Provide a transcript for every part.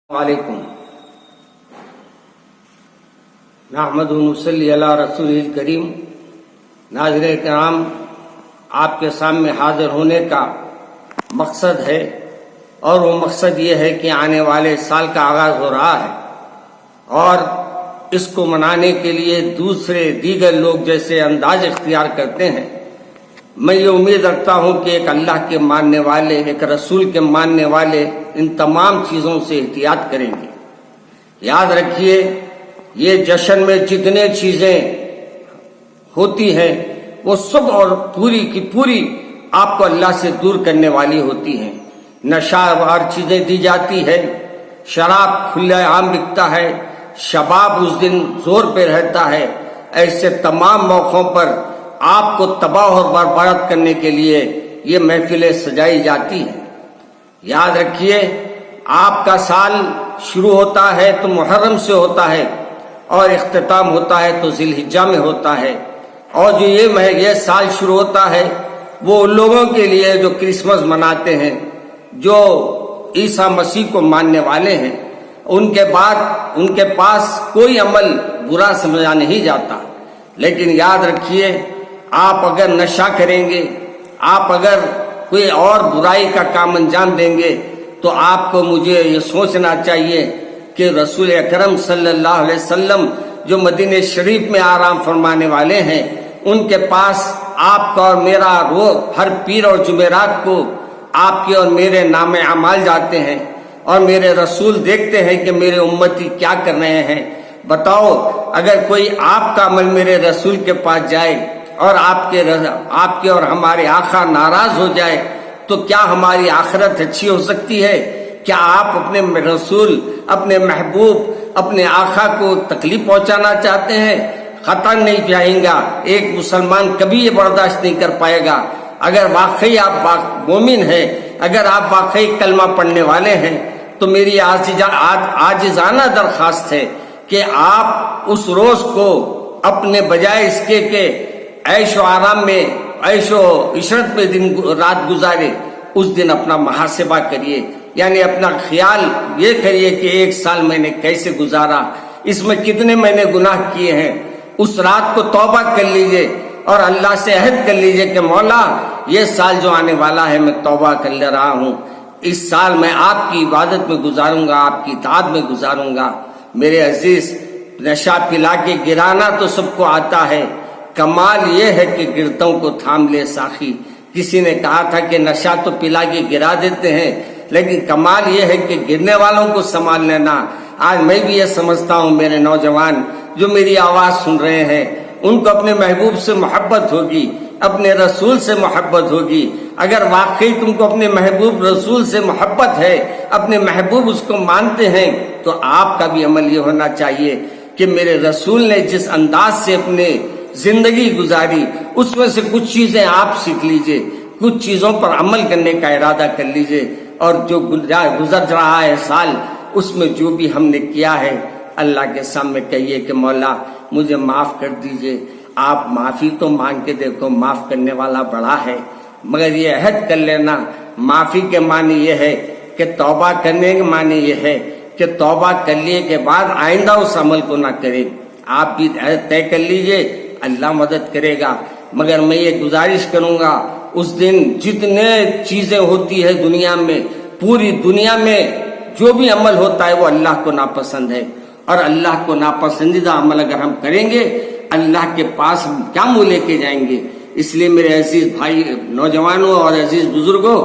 वालेकुम नहमदु व नसल्ली अला रसूलिल करीम। नाज़रीन किराम, आपके सामने हाजिर होने का मकसद है और वो मकसद ये है कि आने वाले साल का आगाज़ हो रहा है और इसको मनाने के लिए दीगर लोग जैसे अंदाज इख्तियार करते हैं। मैं ये उम्मीद रखता हूँ कि एक अल्लाह के मानने वाले, एक रसूल के मानने वाले इन तमाम चीज़ों से एहतियात करेंगे। याद रखिए, ये जश्न में जितने चीज़ें होती हैं वो सब और पूरी की पूरी आपको अल्लाह से दूर करने वाली होती हैं। नशावार चीज़ें दी जाती है, शराब खुलेआम बिकता है, शबाब उस दिन जोर पे रहता है। ऐसे तमाम मौक़ों पर आपको तबाह और बर्बाद करने के लिए ये महफिलें सजाई जाती हैं। याद रखिए, आपका साल शुरू होता है तो मुहर्रम से होता है और इख्तिताम होता है तो ज़िलहिज्जा में होता है। और जो ये साल शुरू होता है वो उन लोगों के लिए जो क्रिसमस मनाते हैं, जो ईसा मसीह को मानने वाले हैं, उनके पास कोई अमल बुरा समझा नहीं जाता। लेकिन याद रखिए, आप अगर नशा करेंगे, आप अगर कोई और बुराई का काम अंजाम देंगे तो आपको मुझे ये सोचना चाहिए कि रसूल अकरम सल्लल्लाहु अलैहि वसल्लम जो मदीने शरीफ में आराम फरमाने वाले हैं, उनके पास आपका और मेरा हर पीर और जुमेरात को आपके और मेरे नामे अमाल जाते हैं और मेरे रसूल देखते हैं कि मेरे उम्मती क्या कर रहे हैं। बताओ, अगर कोई आपका अमल मेरे रसूल के पास जाए और आपके और हमारे आका नाराज हो जाए तो क्या हमारी आखिरत अच्छी हो सकती है? क्या आप अपने रसूल, अपने महबूब, अपने आका को तकलीफ पहुंचाना चाहते हैं? खतर नहीं जाएगा। एक मुसलमान कभी ये बर्दाश्त नहीं कर पाएगा। अगर वाकई आप मोमिन हैं, अगर आप वाकई कलमा पढ़ने वाले हैं, तो मेरी आजिज़ाना दरख्वास्त है कि आप उस रोज को अपने बजाय इसके के ऐशो आराम में, ऐशो इशरत में दिन रात गुजारे, उस दिन अपना मुहासिबा करिए। यानी अपना ख्याल ये करिए कि एक साल मैंने कैसे गुजारा, इसमें कितने मैंने गुनाह किए हैं। उस रात को तौबा कर लीजिए और अल्लाह से अहद कर लीजिए कि मौला, ये साल जो आने वाला है मैं तौबा कर ले रहा हूँ। इस साल मैं आपकी इबादत में गुजारूंगा, आपकी इताअत में गुजारूंगा। मेरे अजीज, नशा पिला के गिराना तो सबको आता है, कमाल ये है कि गिरतों को थाम ले साखी। किसी ने कहा था कि नशा तो पिला के गिरा देते हैं, लेकिन कमाल ये है कि गिरने वालों को संभाल लेना। आज मैं भी ये समझता हूँ, मेरे नौजवान जो मेरी आवाज़ सुन रहे हैं, उनको अपने महबूब से मोहब्बत होगी, अपने रसूल से मोहब्बत होगी। अगर वाकई तुमको अपने महबूब रसूल से मोहब्बत है, अपने महबूब उसको मानते हैं, तो आपका भी अमल ये होना चाहिए कि मेरे रसूल ने जिस अंदाज से अपने जिंदगी गुजारी, उसमें से कुछ चीजें आप सीख लीजिए, कुछ चीजों पर अमल करने का इरादा कर लीजिए। और जो गुजर रहा है साल, उसमें जो भी हमने किया है, अल्लाह के सामने कहिए कि मौला मुझे माफ कर दीजिए। आप माफी तो मांग के देखो, माफ करने वाला बड़ा है। मगर ये अहद कर लेना, माफी के मानी ये है कि तौबा करने के मानी ये है कि तौबा कर लिए के बाद आइंदा उस अमल को ना करें। आप भी तय कर लीजिए, अल्लाह मदद करेगा। मगर मैं ये गुजारिश करूंगा, उस दिन जितने चीजें होती है दुनिया में, पूरी दुनिया में जो भी अमल होता है वो अल्लाह को नापसंद है। और अल्लाह को नापसंदीदा अमल अगर हम करेंगे, अल्लाह के पास हम क्या मुंह लेके जाएंगे? इसलिए मेरे अजीज भाई, नौजवानों और अजीज बुजुर्गों,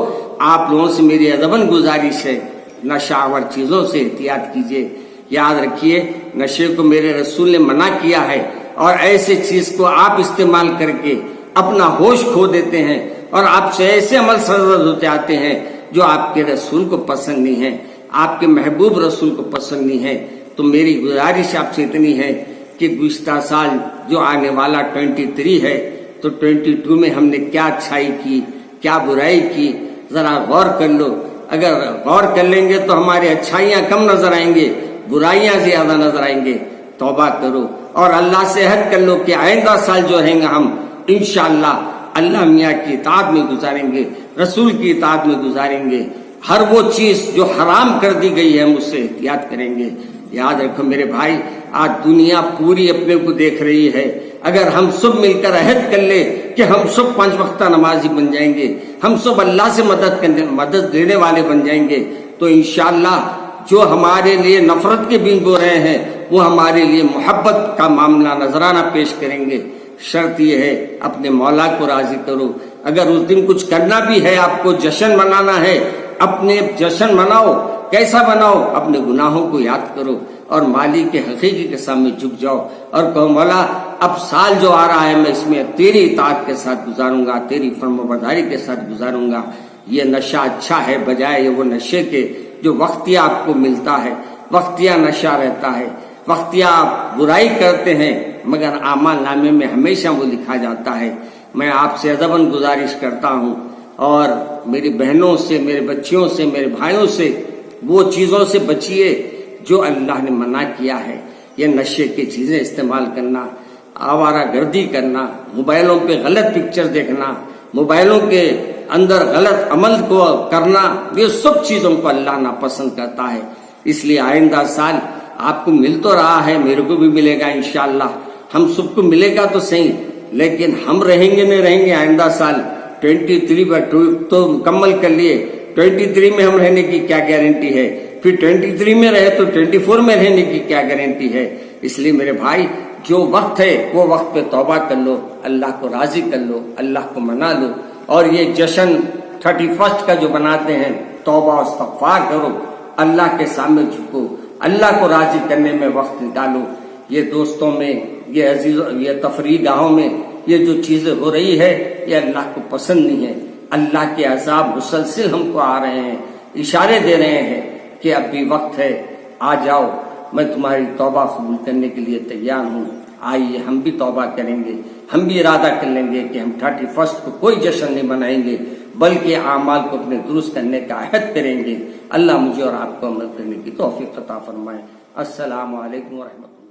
आप लोगों से मेरी अदबन गुजारिश है, नशावर चीजों से एहतियात कीजिए। याद रखिए, नशे को मेरे रसूल ने मना किया है और ऐसे चीज को आप इस्तेमाल करके अपना होश खो देते हैं और आपसे ऐसे अमल सरजद होते आते हैं जो आपके रसूल को पसंद नहीं है, आपके महबूब रसूल को पसंद नहीं है। तो मेरी गुजारिश आपसे इतनी है कि गुज़िश्ता साल जो आने वाला 23 है, तो 22 में हमने क्या अच्छाई की, क्या बुराई की, जरा गौर कर लो। अगर गौर कर लेंगे तो हमारी अच्छाइयाँ कम नजर आएंगे, बुराइयाँ ज्यादा नजर आएंगे। तौबा करो और अल्लाह से अहद कर लो कि आइंदा साल जो रहेंगे हम इंशाअल्लाह अल्लाह मियाँ की इताअत में गुजारेंगे, रसूल की इताअत में गुजारेंगे। ہر وہ چیز جو حرام کر دی گئی ہے ہم اس سے احتیاط کریں گے۔ یاد رکھو میرے بھائی، آج دنیا پوری اپنے کو دیکھ رہی ہے، اگر ہم سب مل کر عہد کر لے کہ ہم سب 5 وقتہ نمازی بن جائیں گے، ہم سب اللہ سے مدد لینے والے بن جائیں گے، تو انشاءاللہ جو ہمارے لیے نفرت کے بیج بو رہے ہیں وہ ہمارے لیے محبت کا معاملہ نذرانہ پیش کریں گے۔ شرط یہ ہے اپنے مولا کو راضی کرو۔ اگر اس دن کچھ کرنا بھی ہے، آپ کو جشن منانا ہے، اپنے جشن مناؤ۔ کیسا بناؤ؟ اپنے گناہوں کو یاد کرو اور مالک کے حقیقی کے سامنے جھک جاؤ اور کہو مولا اب سال جو آ رہا ہے میں اس میں تیری اطاعت کے ساتھ گزاروں گا، تیری فرمانبرداری کے ساتھ گزاروں گا۔ یہ نشہ اچھا ہے بجائے وہ نشے کے جو وقتیہ آپ کو ملتا ہے، وقتیہ نشہ رہتا ہے، وقتیہ آپ برائی کرتے ہیں مگر اعمال نامے میں ہمیشہ وہ لکھا جاتا ہے۔ میں آپ سے ادباً گزارش کرتا ہوں اور میری بہنوں سے، میرے بچیوں سے، میرے بھائیوں سے وہ چیزوں سے بچیے جو اللہ نے منع کیا ہے۔ یہ نشے کی چیزیں استعمال کرنا، آوارہ گردی کرنا، موبائلوں پہ غلط پکچر دیکھنا، موبائلوں کے اندر غلط عمل کو کرنا، یہ سب چیزوں کو اللہ ناپسند کرتا ہے۔ اس لیے آئندہ سال آپ کو مل تو رہا ہے، میرے کو بھی ملے گا انشاءاللہ، ہم سب کو ملے گا تو صحیح، لیکن ہم رہیں گے نہیں رہیں گے آئندہ سال 23 تو مکمل کر لیے، 23 میں ہم رہنے کی کیا گارنٹی ہے؟ پھر 23 میں رہے تو 24 میں رہنے کی کیا گارنٹی ہے؟ اس لیے میرے بھائی جو وقت ہے وہ وقت پہ توبہ کر لو، اللہ کو راضی کر لو، اللہ کو منا لو، اور یہ جشن 31 کا جو مناتے ہیں توبہ و استغفار کرو، اللہ کے سامنے جھکو، اللہ کو راضی کرنے میں وقت نکالو۔ یہ دوستوں میں، یہ عزیزوں، یہ تفریح گاہوں میں یہ جو چیزیں ہو رہی ہے یہ اللہ کو پسند نہیں ہے۔ اللہ کے عذاب مسلسل ہم کو آ رہے ہیں، اشارے دے رہے ہیں کہ اب بھی وقت ہے، آ جاؤ، میں تمہاری توبہ قبول کرنے کے لیے تیار ہوں۔ آئیے ہم بھی توبہ کریں گے، ہم بھی ارادہ کر لیں گے کہ ہم 31 کو کوئی جشن نہیں منائیں گے بلکہ اعمال کو اپنے درست کرنے کا عہد کریں گے۔ اللہ مجھے اور آپ کو عمل کرنے کی توفیق عطا فرمائے۔ السلام علیکم ورحمۃ اللہ۔